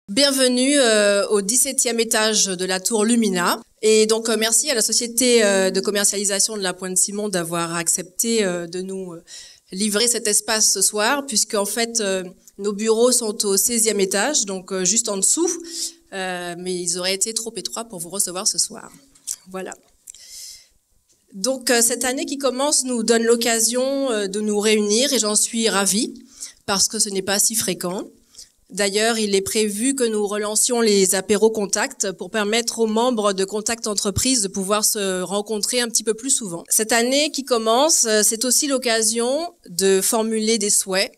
Bienvenue au 17e étage de la tour Lumina. Et donc merci à la société de commercialisation de la Pointe-Simon d'avoir accepté de nous livrer cet espace ce soir, puisque en fait nos bureaux sont au 16e étage, donc juste en dessous, mais ils auraient été trop étroits pour vous recevoir ce soir. Voilà. Donc cette année qui commence nous donne l'occasion de nous réunir et j'en suis ravie, parce que ce n'est pas si fréquent. D'ailleurs, il est prévu que nous relancions les apéros contacts pour permettre aux membres de Contact Entreprise de pouvoir se rencontrer un petit peu plus souvent. Cette année qui commence, c'est aussi l'occasion de formuler des souhaits,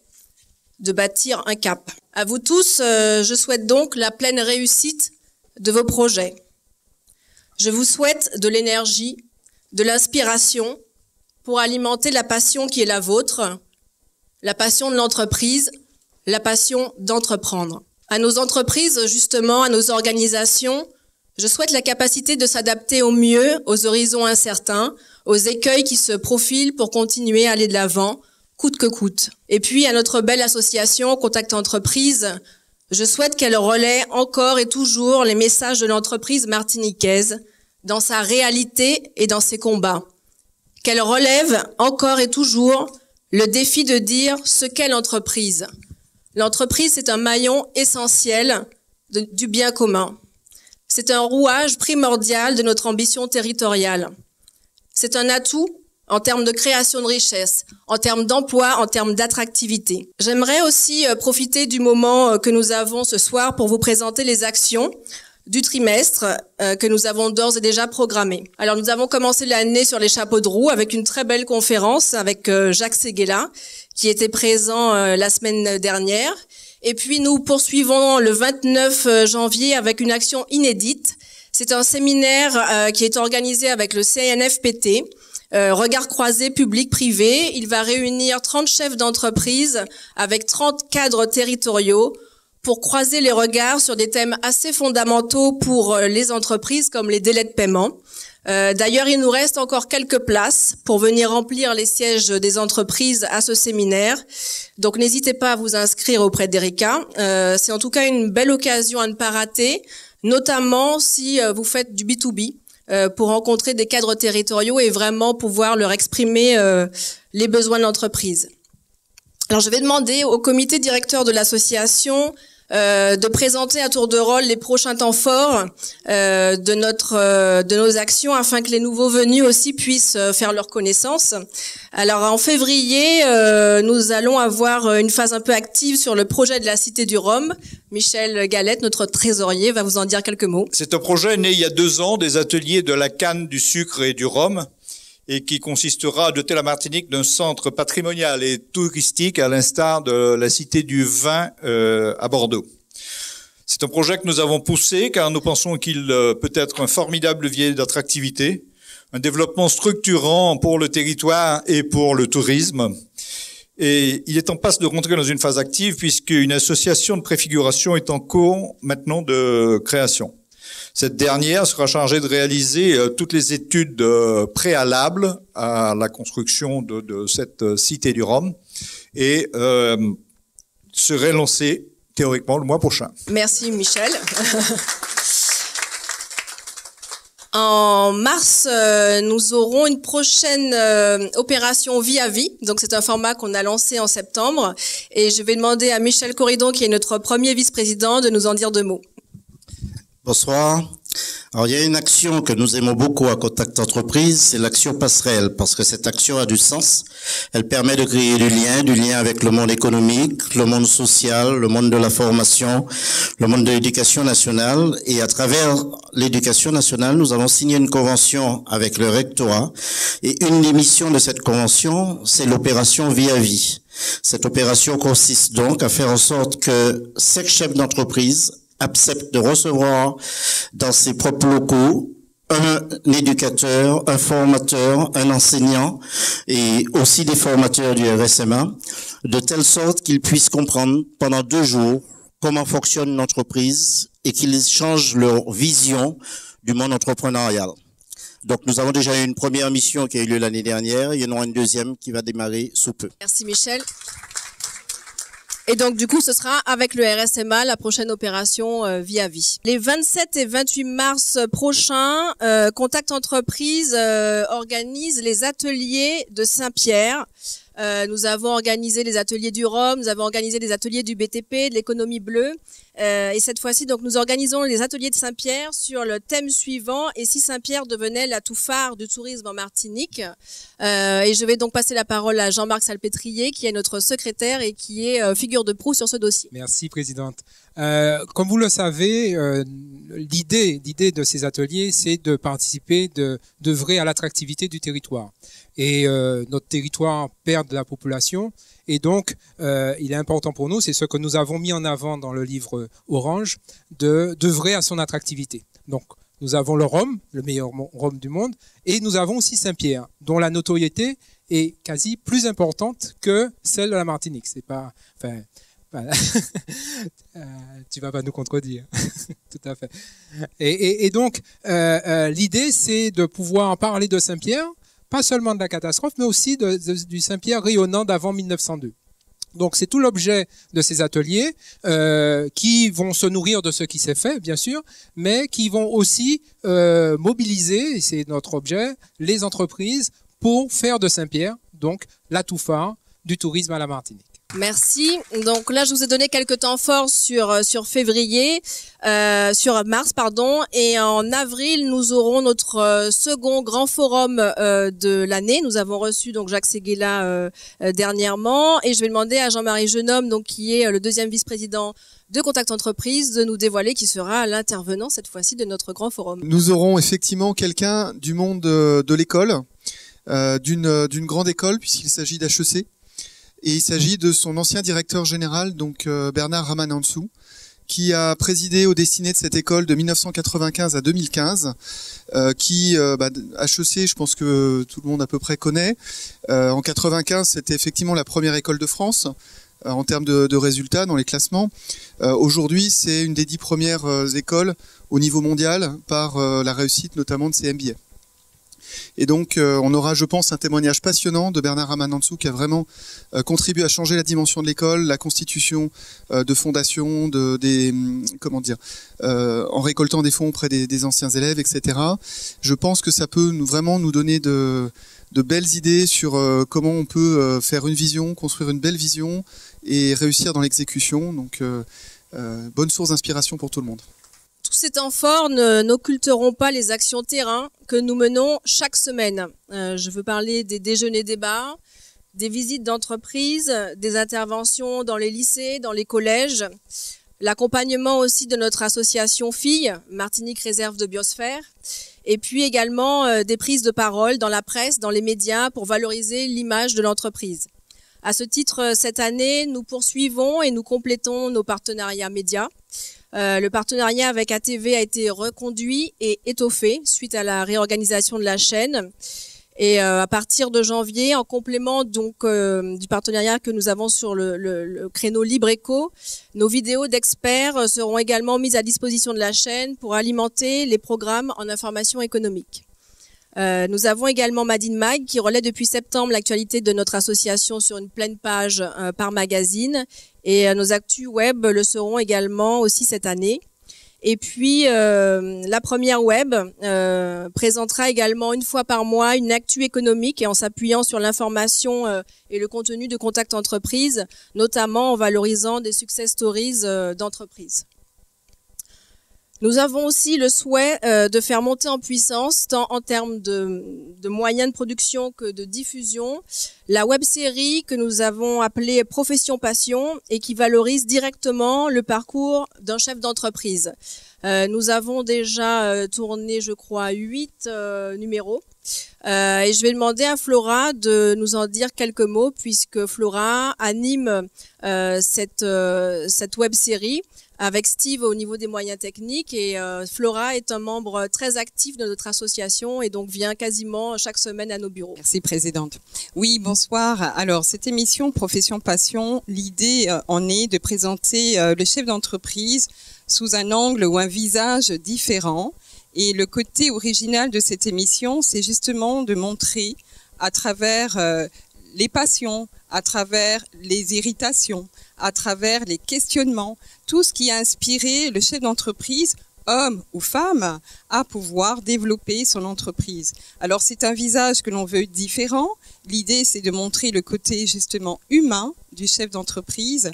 de bâtir un cap. À vous tous, je souhaite donc la pleine réussite de vos projets. Je vous souhaite de l'énergie, de l'inspiration pour alimenter la passion qui est la vôtre, la passion de l'entreprise, la passion d'entreprendre. À nos entreprises, justement, à nos organisations, je souhaite la capacité de s'adapter au mieux aux horizons incertains, aux écueils qui se profilent pour continuer à aller de l'avant, coûte que coûte. Et puis, à notre belle association Contact Entreprise, je souhaite qu'elle relaie encore et toujours les messages de l'entreprise martiniquaise dans sa réalité et dans ses combats. Qu'elle relève encore et toujours le défi de dire ce qu'est l'entreprise. L'entreprise, c'est un maillon essentiel du bien commun. C'est un rouage primordial de notre ambition territoriale. C'est un atout en termes de création de richesse, en termes d'emploi, en termes d'attractivité. J'aimerais aussi profiter du moment que nous avons ce soir pour vous présenter les actions du trimestre que nous avons d'ores et déjà programmées. Alors nous avons commencé l'année sur les chapeaux de roue avec une très belle conférence avec Jacques Séguéla, qui était présent la semaine dernière. Et puis nous poursuivons le 29 janvier avec une action inédite. C'est un séminaire qui est organisé avec le CNFPT, Regard croisé public-privé. Il va réunir 30 chefs d'entreprise avec 30 cadres territoriaux pour croiser les regards sur des thèmes assez fondamentaux pour les entreprises comme les délais de paiement. D'ailleurs, il nous reste encore quelques places pour venir remplir les sièges des entreprises à ce séminaire. Donc, n'hésitez pas à vous inscrire auprès d'Erika. C'est en tout cas une belle occasion à ne pas rater, notamment si vous faites du B2B, pour rencontrer des cadres territoriaux et vraiment pouvoir leur exprimer les besoins de l'entreprise. Alors, je vais demander au comité directeur de l'association de présenter à tour de rôle les prochains temps forts de nos actions afin que les nouveaux venus aussi puissent faire leur connaissance. Alors en février, nous allons avoir une phase un peu active sur le projet de la Cité du Rhum. Michel Galette, notre trésorier, va vous en dire quelques mots. C'est un projet né il y a 2 ans des ateliers de la canne, du sucre et du rhum, et qui consistera à doter la Martinique d'un centre patrimonial et touristique à l'instar de la Cité du Vin à Bordeaux. C'est un projet que nous avons poussé car nous pensons qu'il peut être un formidable levier d'attractivité, un développement structurant pour le territoire et pour le tourisme. Et il est en passe de rentrer dans une phase active puisqu'une association de préfiguration est en cours maintenant de création. Cette dernière sera chargée de réaliser toutes les études préalables à la construction de cette Cité du Rhum et serait lancée théoriquement le mois prochain. Merci Michel. En mars, nous aurons une prochaine opération vie à vie. Donc c'est un format qu'on a lancé en septembre. Et je vais demander à Michel Corridon, qui est notre premier vice-président, de nous en dire 2 mots. Bonsoir. Alors, il y a une action que nous aimons beaucoup à Contact Entreprise, c'est l'action passerelle, parce que cette action a du sens. Elle permet de créer du lien avec le monde économique, le monde social, le monde de la formation, le monde de l'éducation nationale. Et à travers l'éducation nationale, nous avons signé une convention avec le rectorat. Et une des missions de cette convention, c'est l'opération Vie à Vie. Cette opération consiste donc à faire en sorte que 5 chefs d'entreprise accepte de recevoir dans ses propres locaux un éducateur, un formateur, un enseignant et aussi des formateurs du RSMA, de telle sorte qu'ils puissent comprendre pendant 2 jours comment fonctionne une entreprise et qu'ils changent leur vision du monde entrepreneurial. Donc nous avons déjà eu une première mission qui a eu lieu l'année dernière, il y en aura une deuxième qui va démarrer sous peu. Merci Michel. Et donc, du coup, ce sera avec le RSMA, la prochaine opération Vie à Vie. Les 27 et 28 mars prochains, Contact Entreprise organise les ateliers de Saint-Pierre. Nous avons organisé les ateliers du Rhum, nous avons organisé les ateliers du BTP, de l'économie bleue. Et cette fois-ci, donc, nous organisons les ateliers de Saint-Pierre sur le thème suivant, et si Saint-Pierre devenait l'atout phare du tourisme en Martinique. Et je vais donc passer la parole à Jean-Marc Salpêtrier, qui est notre secrétaire et qui est figure de proue sur ce dossier. Merci, Présidente. Comme vous le savez, l'idée de ces ateliers, c'est de participer, d'œuvrer à l'attractivité du territoire. Et notre territoire perd de la population. Et donc, il est important pour nous, c'est ce que nous avons mis en avant dans le livre Orange, d'œuvrer à son attractivité. Donc, nous avons le Rhum, le meilleur Rhum du monde, et nous avons aussi Saint-Pierre, dont la notoriété est quasi plus importante que celle de la Martinique. C'est pas, enfin, voilà. Tu vas pas nous contredire. Tout à fait. Et donc, l'idée, c'est de pouvoir parler de Saint-Pierre, pas seulement de la catastrophe, mais aussi du Saint-Pierre rayonnant d'avant 1902. Donc, c'est tout l'objet de ces ateliers qui vont se nourrir de ce qui s'est fait, bien sûr, mais qui vont aussi mobiliser, et c'est notre objet, les entreprises pour faire de Saint-Pierre, donc, l'atout phare du tourisme à la Martinique. Merci. Donc là, je vous ai donné quelques temps forts sur février, sur mars, pardon, et en avril, nous aurons notre second grand forum de l'année. Nous avons reçu donc Jacques Séguéla dernièrement, et je vais demander à Jean-Marie Jeunhomme, donc qui est le deuxième vice-président de Contact Entreprise, de nous dévoiler qui sera l'intervenant cette fois-ci de notre grand forum. Nous aurons effectivement quelqu'un du monde de l'école, d'une grande école, puisqu'il s'agit d'HEC. Et il s'agit de son ancien directeur général, donc Bernard Ramanansou, qui a présidé aux destinées de cette école de 1995 à 2015, HEC, je pense que tout le monde à peu près connaît. En 95, c'était effectivement la première école de France en termes de résultats dans les classements. Aujourd'hui, c'est une des 10 premières écoles au niveau mondial par la réussite notamment de ses MBA. Et donc, on aura, je pense, un témoignage passionnant de Bernard Ramanansou qui a vraiment contribué à changer la dimension de l'école, la constitution de fondations, en récoltant des fonds auprès des anciens élèves, etc. Je pense que ça peut vraiment nous donner de belles idées sur comment on peut faire une vision, construire une belle vision et réussir dans l'exécution. Donc, bonne source d'inspiration pour tout le monde. Tous ces temps forts n'occulteront pas les actions terrain que nous menons chaque semaine. Je veux parler des déjeuners débats, des visites d'entreprise, des interventions dans les lycées, dans les collèges, l'accompagnement aussi de notre association Filles, Martinique Réserve de Biosphère, et puis également des prises de parole dans la presse, dans les médias pour valoriser l'image de l'entreprise. À ce titre, cette année, nous poursuivons et nous complétons nos partenariats médias. Le partenariat avec ATV a été reconduit et étoffé suite à la réorganisation de la chaîne. Et à partir de janvier, en complément donc du partenariat que nous avons sur le créneau Libre Éco, nos vidéos d'experts seront également mises à disposition de la chaîne pour alimenter les programmes en information économique. Nous avons également Madine Mag qui relaie depuis septembre l'actualité de notre association sur une pleine page par magazine, et nos actus web le seront également aussi cette année. Et puis la première web présentera également une fois par mois une actu économique et en s'appuyant sur l'information et le contenu de Contact Entreprise, notamment en valorisant des success stories d'entreprises. Nous avons aussi le souhait de faire monter en puissance, tant en termes de moyens de production que de diffusion, la web-série que nous avons appelée Profession Passion et qui valorise directement le parcours d'un chef d'entreprise. Nous avons déjà tourné, je crois, 8 numéros. Et je vais demander à Flora de nous en dire quelques mots puisque Flora anime cette web-série avec Steve au niveau des moyens techniques, et Flora est un membre très actif de notre association et donc vient quasiment chaque semaine à nos bureaux. Merci Présidente. Oui, bonsoir. Alors cette émission Profession Passion, l'idée en est de présenter le chef d'entreprise sous un angle ou un visage différent, et le côté original de cette émission, c'est justement de montrer à travers les passions, à travers les irritations, à travers les questionnements, tout ce qui a inspiré le chef d'entreprise, homme ou femme, à pouvoir développer son entreprise. Alors c'est un visage que l'on veut différent. L'idée, c'est de montrer le côté justement humain du chef d'entreprise,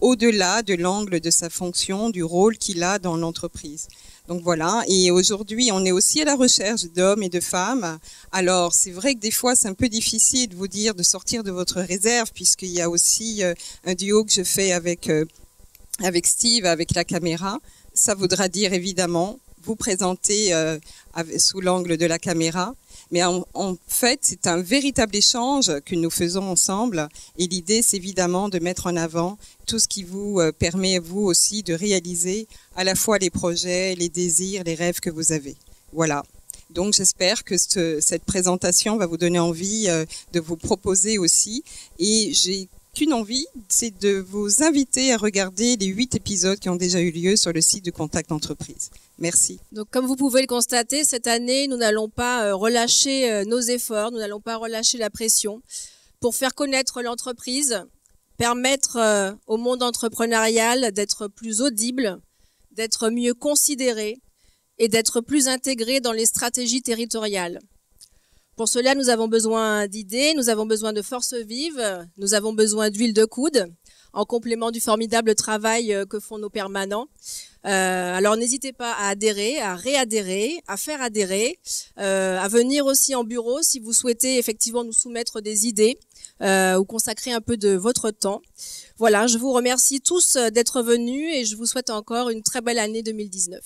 au-delà de l'angle de sa fonction, du rôle qu'il a dans l'entreprise. Donc voilà, et aujourd'hui, on est aussi à la recherche d'hommes et de femmes. Alors, c'est vrai que des fois, c'est un peu difficile de vous dire de sortir de votre réserve, puisqu'il y a aussi un duo que je fais avec Steve, avec la caméra. Ça voudra dire, évidemment, vous présenter sous l'angle de la caméra. Mais en fait, c'est un véritable échange que nous faisons ensemble. Et l'idée, c'est évidemment de mettre en avant tout ce qui vous permet, vous aussi, de réaliser à la fois les projets, les désirs, les rêves que vous avez. Voilà. Donc, j'espère que cette présentation va vous donner envie de vous proposer aussi. Et j'ai qu'une envie, c'est de vous inviter à regarder les 8 épisodes qui ont déjà eu lieu sur le site de Contact Entreprise. Merci. Donc, comme vous pouvez le constater, cette année, nous n'allons pas relâcher nos efforts, nous n'allons pas relâcher la pression pour faire connaître l'entreprise, permettre au monde entrepreneurial d'être plus audible, d'être mieux considéré et d'être plus intégré dans les stratégies territoriales. Pour cela, nous avons besoin d'idées, nous avons besoin de forces vives, nous avons besoin d'huile de coude, en complément du formidable travail que font nos permanents. Alors n'hésitez pas à adhérer, à réadhérer, à faire adhérer, à venir aussi en bureau si vous souhaitez effectivement nous soumettre des idées ou consacrer un peu de votre temps. Voilà, je vous remercie tous d'être venus et je vous souhaite encore une très belle année 2019.